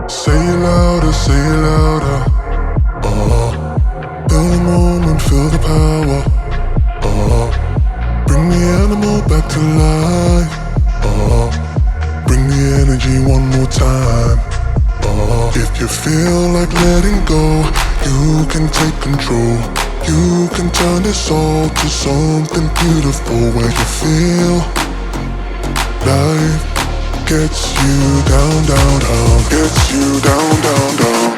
Say it louder, say it louder. Feel the moment, feel the power. Bring the animal back to life. Bring the energy one more time. If you feel like letting go, you can take control. You can turn this all to something beautiful, where you feel life gets you down, down, down, gets you down, down, down.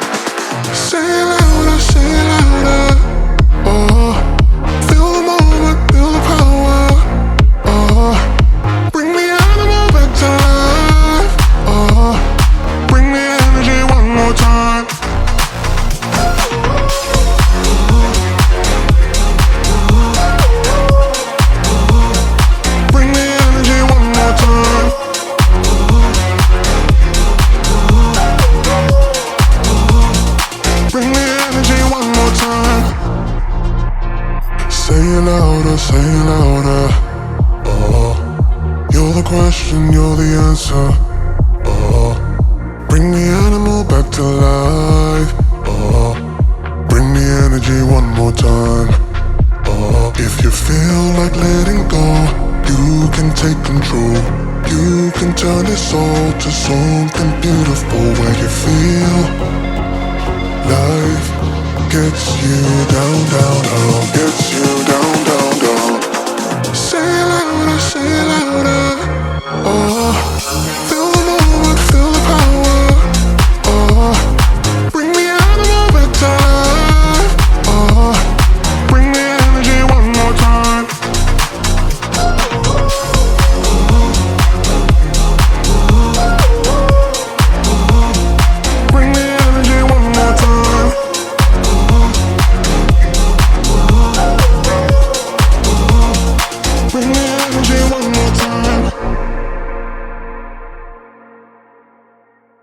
Say it louder, say it louder. Feel the moment, feel the power. Bring the animal back to life. Bring the energy one more time. Bring the energy one more time. Bring the energy one more time. Say it louder, say it louder. You're the question, you're the answer. Bring the animal back to life. Bring the energy one more time. If you feel like letting go, you can take control. You can turn this all to something beautiful, where you feel life gets you down, down, down, gets you down, down, down. Say it louder, say it louder.